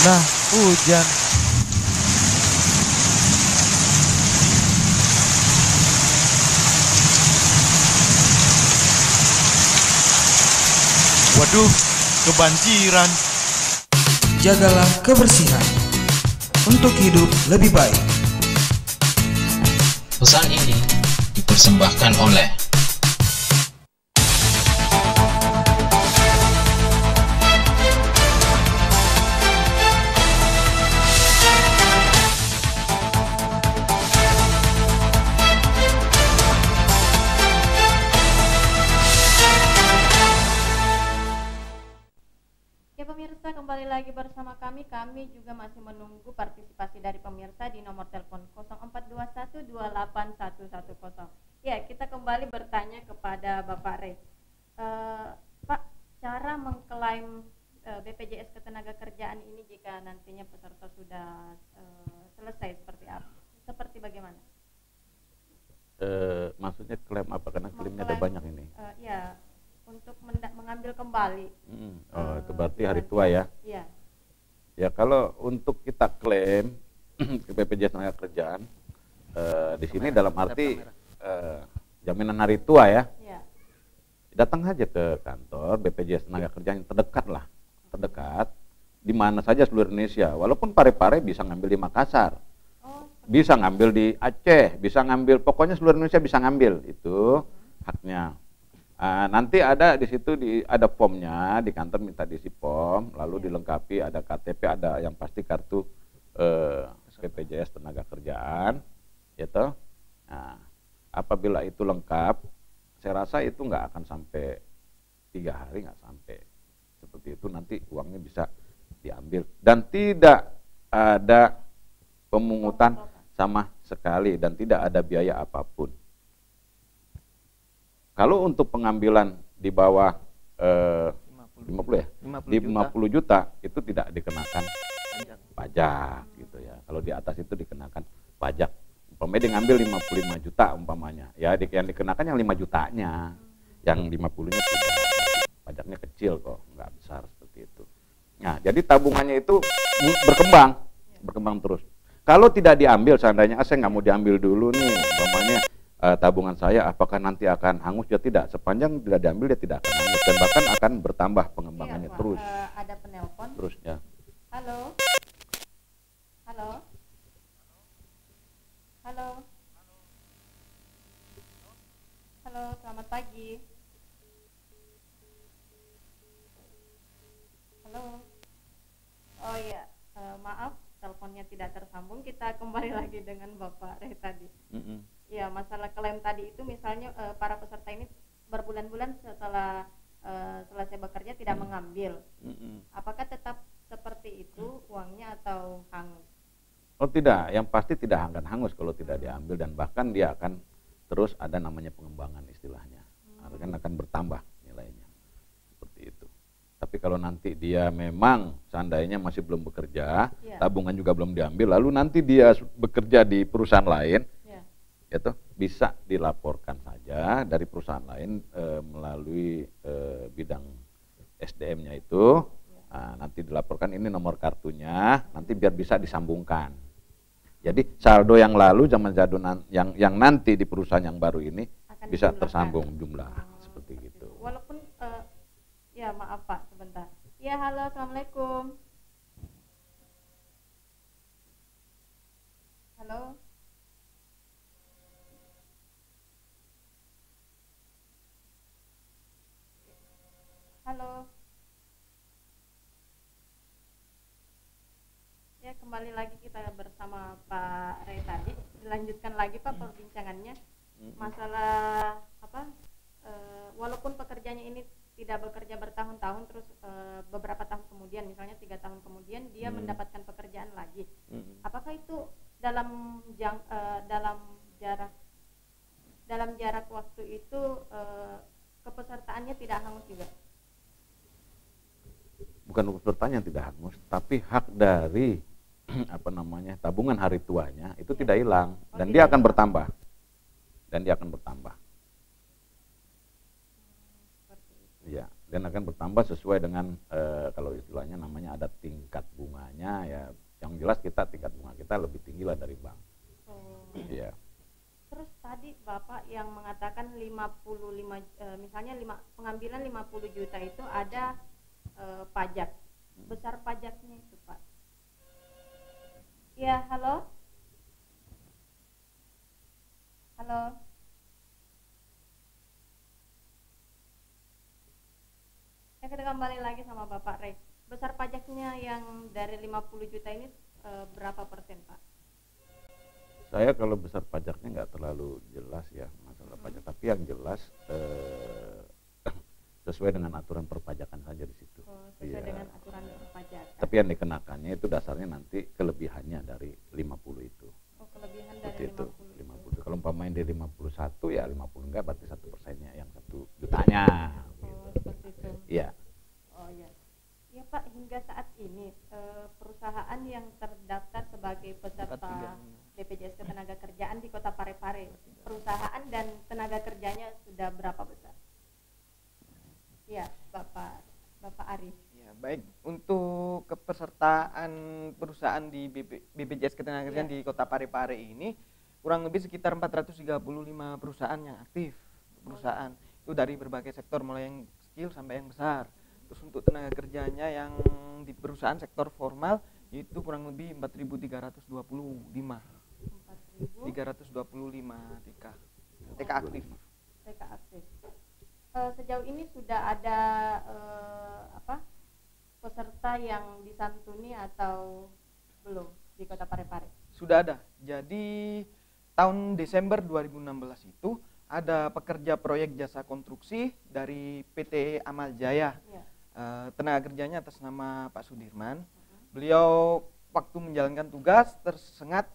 Nah, hujan. Waduh, kebanjiran. Jagalah kebersihan untuk hidup lebih baik. pesan ini dipersembahkan oleh Ya pemirsa, kembali lagi bersama kami. Kami juga masih menunggu partisipasi dari pemirsa di nomor telepon 0421281110. Ya, kita kembali bertanya kepada Bapak Rey. Pak, cara mengklaim BPJS Ketenagakerjaan ini jika nantinya peserta sudah selesai seperti apa? Seperti bagaimana? Maksudnya klaim apa? Karena klaimnya ada banyak ini. Ya, untuk mengambil kembali. Itu berarti hari tua ya? Iya. Ya, kalau untuk kita klaim ke BPJS Ketenagakerjaan, di sini dalam arti jaminan hari tua ya. Iya. Datang aja ke kantor BPJS Tenaga Kerja yang terdekat, di mana saja seluruh Indonesia. Walaupun Parepare bisa ngambil di Makassar, bisa ngambil di Aceh, bisa ngambil, pokoknya seluruh Indonesia bisa ngambil, itu haknya. Nanti ada di situ ada formnya di kantor, minta diisi form, lalu dilengkapi, ada KTP, ada yang pasti kartu BPJS Tenaga Kerjaan, gitu. Nah, apabila itu lengkap, saya rasa itu nggak akan sampai 3 hari, nggak sampai seperti itu, nanti uangnya bisa diambil dan tidak ada pemungutan sama sekali dan tidak ada biaya apapun. Kalau untuk pengambilan di bawah 50 ya, 50 juta itu tidak dikenakan pajak gitu ya. Kalau di atas itu dikenakan pajak. Umpamanya dia ngambil 55 juta umpamanya, ya yang dikenakan yang 5 jutanya, yang 50-nya tidak, pajaknya kecil kok, nggak besar seperti itu. Nah, jadi tabungannya itu berkembang terus. Kalau tidak diambil, seandainya saya nggak mau diambil dulu nih, umpamanya tabungan saya apakah nanti akan hangus? Ya tidak, sepanjang tidak diambil dia tidak akan hangus dan bahkan akan bertambah pengembangannya terus. Ada penelpon. Terus ya. Halo. Halo. Halo. Halo, selamat pagi. Halo. Oh iya, maaf teleponnya tidak tersambung. Kita kembali lagi dengan Bapak Rey tadi. Ya, masalah klaim tadi itu misalnya para peserta ini berbulan-bulan setelah selesai bekerja tidak mengambil. Apakah tetap seperti itu uangnya atau hangus? Oh tidak, yang pasti tidak akan hangus kalau tidak diambil dan bahkan dia akan terus ada namanya pengembangan istilahnya, akan bertambah nilainya seperti itu. Tapi kalau nanti dia memang seandainya masih belum bekerja, tabungan juga belum diambil, lalu nanti dia bekerja di perusahaan lain, itu bisa dilaporkan saja dari perusahaan lain melalui bidang SDM-nya itu. Nanti dilaporkan ini nomor kartunya, nanti biar bisa disambungkan. Jadi saldo yang lalu zaman jadul yang nanti di perusahaan yang baru ini akan bisa tersambung jumlah seperti gitu. Walaupun ya maaf Pak sebentar. Ya halo, assalamualaikum. Halo. Halo. Ya, kembali lagi kita bersama Pak Rey tadi. Dilanjutkan lagi Pak perbincangannya. Masalah apa? Walaupun pekerjaannya ini tidak bekerja bertahun-tahun, terus beberapa tahun kemudian, misalnya 3 tahun kemudian dia mendapatkan pekerjaan lagi. Apakah itu dalam jarak waktu itu kepesertaannya tidak hangus juga? Bukan pesertanya yang tidak hangus, tapi hak dari tabungan hari tuanya itu tidak hilang dan dia akan bertambah. Ya, dan akan bertambah sesuai dengan kalau istilahnya namanya ada tingkat bunganya ya. Yang jelas tingkat bunga kita lebih tinggi lah dari bank. Iya. Terus tadi Bapak yang mengatakan 55 misalnya pengambilan 50 juta itu ada pajak. Besar pajaknya itu Pak. Ya, halo. Halo. Ya, kita kembali lagi sama Bapak Rey. Besar pajaknya yang dari 50 juta ini berapa persen Pak? Saya kalau besar pajaknya nggak terlalu jelas ya masalah pajak, tapi yang jelas sesuai dengan aturan perpajakan saja di situ. Sesuai dengan aturan perpajakan. Tapi yang dikenakannya itu dasarnya nanti kelebihannya dari 50 itu. Oh, kelebihan dari 50. Kalau umpamanya dari 51 ya 50 enggak, berarti 1%-nya yang 1 jutanya. Seperti itu. Iya. Oh ya. Ya Pak, hingga saat ini perusahaan yang terdaftar sebagai peserta BPJS Ketenagakerjaan di Kota Parepare, perusahaan dan tenaga kerjanya sudah berapa besar? Ya, Bapak Arif. Ya, baik. Untuk kepesertaan perusahaan di BPJS Ketenagakerjaan di Kota Parepare ini kurang lebih sekitar 435 perusahaan yang aktif. Perusahaan Itu dari berbagai sektor, mulai yang kecil sampai yang besar. Terus untuk tenaga kerjanya yang di perusahaan sektor formal itu kurang lebih 4.325 TK aktif. TK aktif. Sejauh ini sudah ada peserta yang disantuni atau belum di Kota Parepare? Sudah ada. Jadi tahun Desember 2016 itu ada pekerja proyek jasa konstruksi dari PT Amal Jaya. Ya. Tenaga kerjanya atas nama Pak Sudirman. Beliau waktu menjalankan tugas tersengat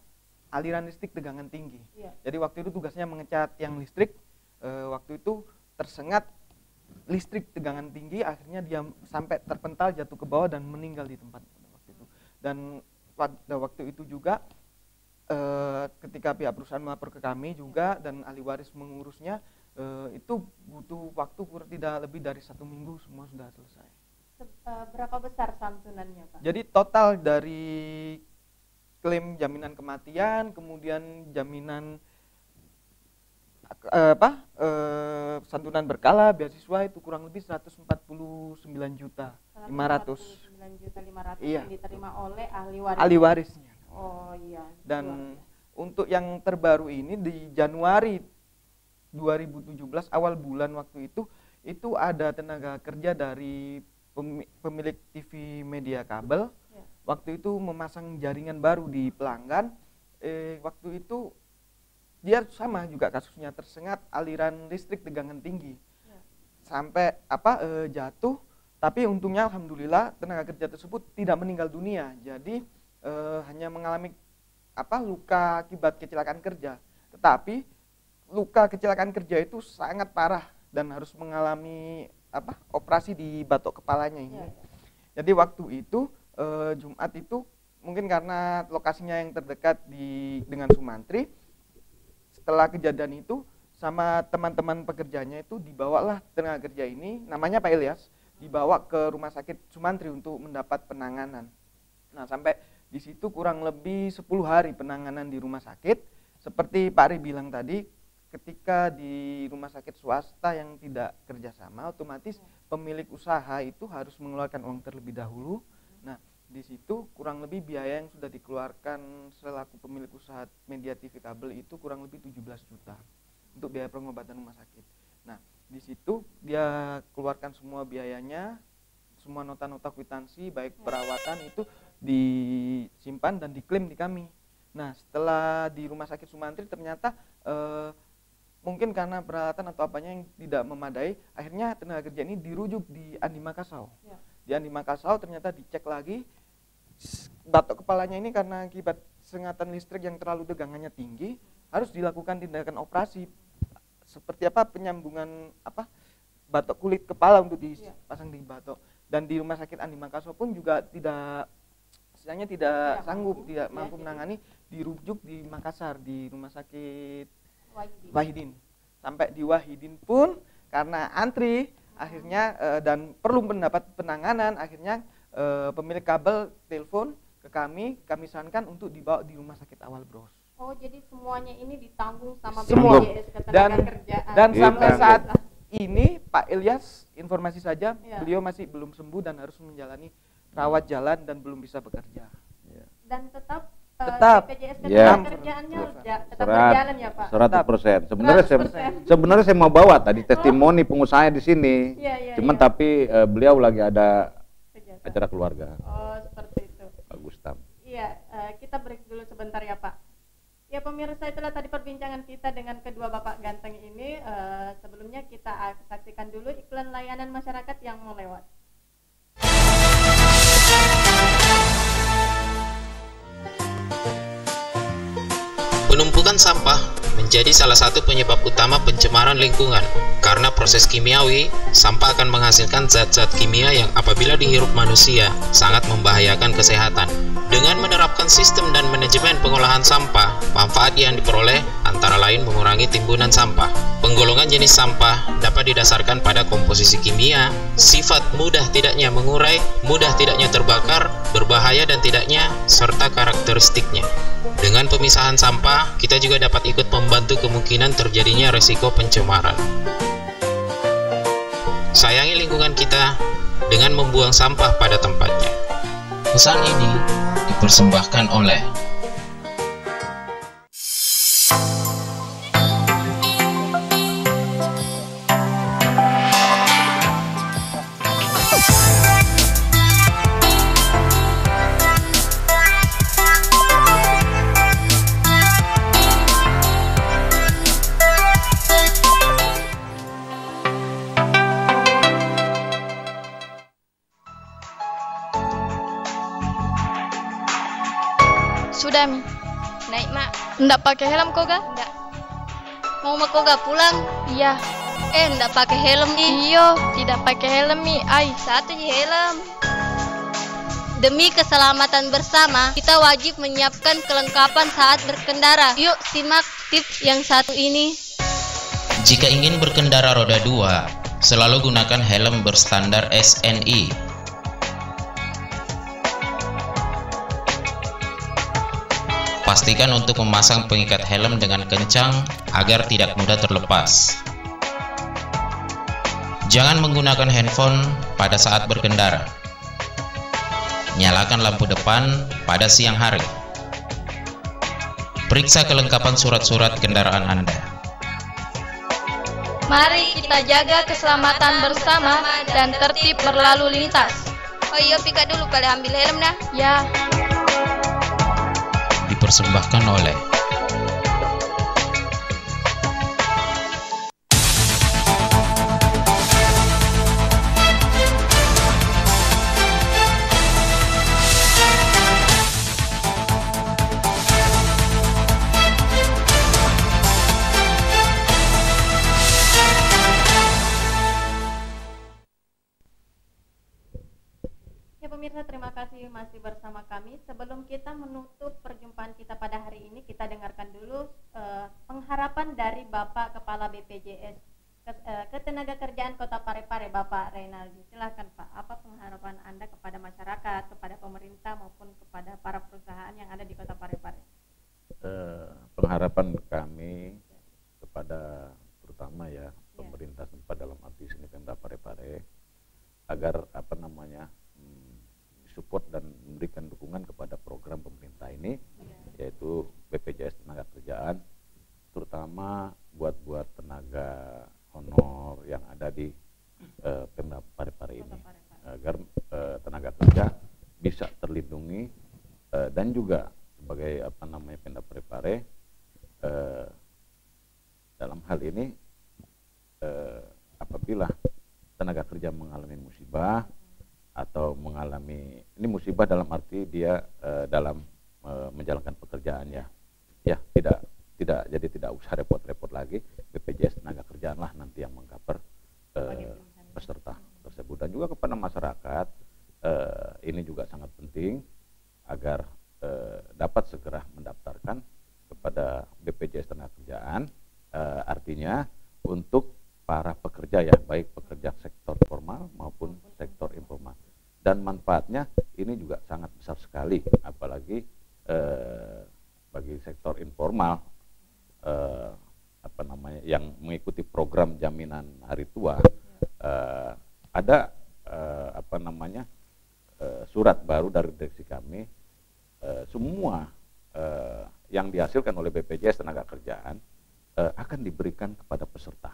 aliran listrik tegangan tinggi. Ya. Jadi waktu itu tugasnya mengecat tiang listrik. Waktu itu tersengat listrik tegangan tinggi, akhirnya dia sampai terpental jatuh ke bawah dan meninggal di tempat waktu itu. Dan pada waktu itu juga ketika pihak perusahaan melapor ke kami juga dan ahli waris mengurusnya, itu butuh waktu tidak lebih dari 1 minggu semua sudah selesai. Berapa besar santunannya, Pak? Jadi total dari klaim jaminan kematian, kemudian jaminan santunan berkala beasiswa itu kurang lebih 149.500.000. Iya. Yang diterima oleh ahli waris. Ahli warisnya. Oh iya. Dan untuk yang terbaru ini di Januari 2017 awal bulan waktu itu ada tenaga kerja dari pemilik TV media kabel. Ya. Waktu itu memasang jaringan baru di pelanggan. Waktu itu dia sama juga kasusnya tersengat aliran listrik tegangan tinggi. Ya. Sampai jatuh, tapi untungnya alhamdulillah tenaga kerja tersebut tidak meninggal dunia. Jadi hanya mengalami luka akibat kecelakaan kerja. Tetapi luka kecelakaan kerja itu sangat parah dan harus mengalami operasi di batok kepalanya ini. Ya. Jadi waktu itu Jumat itu mungkin karena lokasinya yang terdekat dengan Sumantri. Setelah kejadian itu sama teman-teman pekerjanya itu dibawalah tenaga kerja ini, namanya Pak Ilyas, dibawa ke rumah sakit Sumantri untuk mendapat penanganan. Nah, sampai di situ kurang lebih 10 hari penanganan di rumah sakit. Seperti Pak Ri bilang tadi, ketika di rumah sakit swasta yang tidak kerjasama, otomatis pemilik usaha itu harus mengeluarkan uang terlebih dahulu. Nah, di situ kurang lebih biaya yang sudah dikeluarkan selaku pemilik usaha media TV kabel itu kurang lebih 17 juta untuk biaya pengobatan rumah sakit. Nah, di situ dia keluarkan semua biayanya, semua nota-nota kwitansi baik perawatan itu disimpan dan diklaim di kami. Nah, setelah di rumah sakit Sumantri ternyata mungkin karena peralatan atau apanya yang tidak memadai, akhirnya tenaga kerja ini dirujuk di Andi Makassau. Ya. Di Andi Makassau ternyata dicek lagi batok kepalanya ini karena akibat sengatan listrik yang terlalu tegangannya tinggi, harus dilakukan tindakan operasi seperti penyambungan batok kulit kepala untuk dipasang di batok. Dan di rumah sakit Andi Makassau pun juga tidak sanggup, tidak mampu menangani, dirujuk di Makassar di rumah sakit Wahidin. Sampai di Wahidin pun karena antri akhirnya dan perlu mendapat penanganan, akhirnya pemilik kabel telepon ke kami sarankan untuk dibawa di rumah sakit awal Bros. Oh, jadi semuanya ini ditanggung sama semua BPJS Ketenagakerjaan. Dan sampai saat ini Pak Ilyas, informasi saja, beliau masih belum sembuh dan harus menjalani rawat jalan dan belum bisa bekerja. Dan tetap BPJS Ketenagakerjaannya tetap berjalan ya Pak? 100%. Sebenarnya saya mau bawa tadi testimoni pengusaha di sini. Cuman tapi beliau lagi ada acara keluarga. Oh, seperti itu. Pak Gustam. Iya, kita break dulu sebentar ya Pak. Ya pemirsa, itulah tadi perbincangan kita dengan kedua Bapak ganteng ini. Sebelumnya kita saksikan dulu iklan layanan masyarakat yang mau lewat. Penumpukan sampah menjadi salah satu penyebab utama pencemaran lingkungan. Karena proses kimiawi, sampah akan menghasilkan zat-zat kimia yang apabila dihirup manusia sangat membahayakan kesehatan. Dengan menerapkan sistem dan manajemen pengolahan sampah, manfaat yang diperoleh antara lain mengurangi timbunan sampah. Penggolongan jenis sampah dapat didasarkan pada komposisi kimia, sifat mudah tidaknya mengurai, mudah tidaknya terbakar, berbahaya dan tidaknya, serta karakteristiknya. Dengan pemisahan sampah, kita juga dapat ikut membantu kemungkinan terjadinya resiko pencemaran. Sayangi lingkungan kita dengan membuang sampah pada tempatnya. Pesan ini dipersembahkan oleh Sudah, Mi. Naik, Mak. Nggak pakai helm kok, ga? Nggak. Mau mak kok ga pulang? Iya. Nggak pakai helm, Iyo, tidak pakai helm, Mi. Ay, satu ji helm. Demi keselamatan bersama, kita wajib menyiapkan kelengkapan saat berkendara. Yuk, simak tips yang satu ini. Jika ingin berkendara roda 2, selalu gunakan helm berstandar SNI. Pastikan untuk memasang pengikat helm dengan kencang agar tidak mudah terlepas. Jangan menggunakan handphone pada saat berkendara. Nyalakan lampu depan pada siang hari. Periksa kelengkapan surat-surat kendaraan Anda. Mari kita jaga keselamatan bersama dan tertib berlalu lintas. Oh iya, Pika dulu kali ambil helm dah. Ya. Dipersembahkan oleh Pemirsa, terima kasih masih bersama kami. Sebelum kita menutup perjumpaan kita pada hari ini, kita dengarkan dulu pengharapan dari Bapak Kepala BPJS Ketenagakerjaan Kota Parepare, Bapak Reynaldi. Silakan Pak, apa pengharapan Anda kepada masyarakat, kepada pemerintah maupun kepada para perusahaan yang ada di Kota Parepare? Pengharapan kami kepada terutama ya pemerintah tempat dalam arti sini Pemda Parepare agar support dan memberikan dukungan kepada program pemerintah ini, yaitu BPJS Ketenagakerjaan, terutama buat tenaga honor yang ada di Pemda Parepare ini, agar tenaga kerja bisa terlindungi dan juga sebagai Pemda Parepare dalam hal ini apabila tenaga kerja mengalami musibah atau mengalami ini musibah dalam arti dia dalam menjalankan pekerjaannya, ya tidak usah repot-repot lagi, BPJS Tenaga Kerjaan lah nanti yang mengcover peserta tersebut. Dan juga kepada masyarakat ini juga sangat penting agar dapat segera mendaftarkan kepada BPJS Tenaga Kerjaan, artinya untuk para pekerja ya, baik pekerja sektor formal maupun sektor informal. Dan manfaatnya ini juga sangat besar sekali, apalagi bagi sektor informal yang mengikuti program jaminan hari tua, ada surat baru dari direksi kami, semua yang dihasilkan oleh BPJS Tenaga Kerjaan akan diberikan kepada peserta,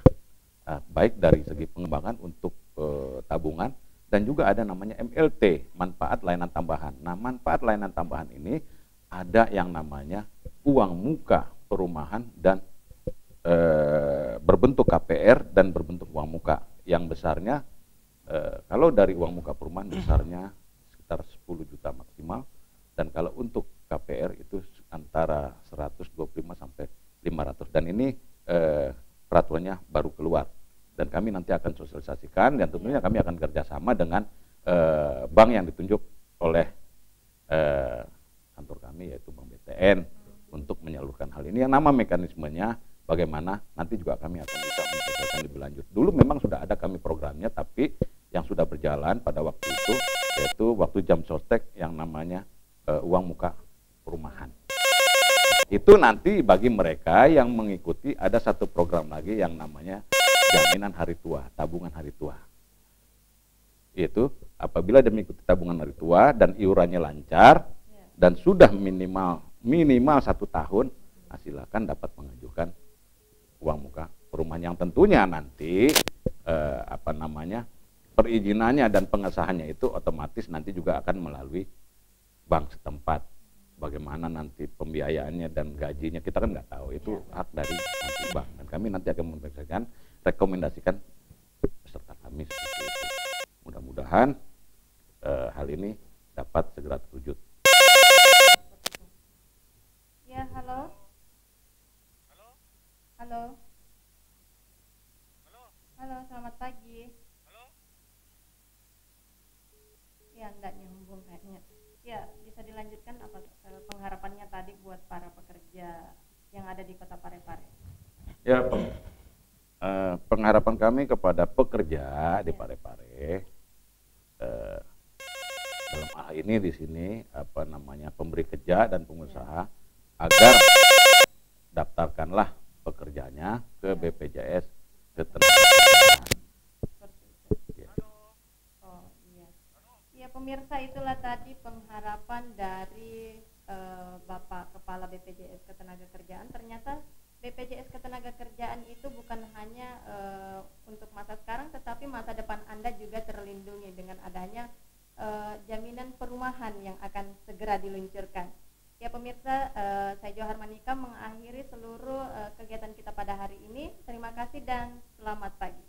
baik dari segi pengembangan untuk tabungan, dan juga ada namanya MLT, manfaat layanan tambahan. Nah, manfaat layanan tambahan ini ada yang namanya uang muka perumahan dan berbentuk KPR dan berbentuk uang muka, yang besarnya kalau dari uang muka perumahan besarnya sekitar 10 juta maksimal, dan kalau untuk KPR itu antara 125 sampai 500, dan ini peraturannya baru keluar. Dan kami nanti akan sosialisasikan, dan tentunya kami akan kerjasama dengan bank yang ditunjuk oleh kantor kami, yaitu Bank BTN, untuk menyalurkan hal ini. Yang nama mekanismenya bagaimana nanti juga kami akan bisa menyelesaikan lebih lanjut. Dulu memang sudah ada kami programnya, tapi yang sudah berjalan pada waktu itu yaitu waktu jam sostek yang namanya uang muka perumahan. Itu nanti bagi mereka yang mengikuti ada satu program lagi yang namanya jaminan hari tua, tabungan hari tua. yaitu apabila dia mengikuti tabungan hari tua dan iurannya lancar dan sudah minimal 1 tahun, silakan dapat mengajukan uang muka perumahan yang tentunya nanti perizinannya dan pengesahannya itu otomatis nanti juga akan melalui bank setempat. Bagaimana nanti pembiayaannya dan gajinya kita kan nggak tahu, itu hak dari nanti bank, dan kami nanti akan rekomendasikan peserta kami seperti itu. Mudah-mudahan hal ini dapat segera terwujud. Ya, halo. Halo. Halo, selamat pagi. Ya, enggak nyambung kayaknya. Ya, bisa dilanjutkan apa pengharapannya tadi buat para pekerja yang ada di Kota Parepare? Ya, pengharapan kami kepada pekerja di Parepare, dalam hal ini di sini pemberi kerja dan pengusaha, agar daftarkanlah pekerjanya ke BPJS Ketenagakerjaan. Ya, pemirsa, itulah tadi pengharapan dari Bapak Kepala BPJS Ketenagakerjaan. Ternyata BPJS Ketenagakerjaan itu bukan hanya untuk masa sekarang, tetapi masa depan Anda juga terlindungi dengan adanya jaminan perumahan yang akan segera diluncurkan. Ya pemirsa, saya Johar Manika mengakhiri seluruh kegiatan kita pada hari ini. Terima kasih dan selamat pagi.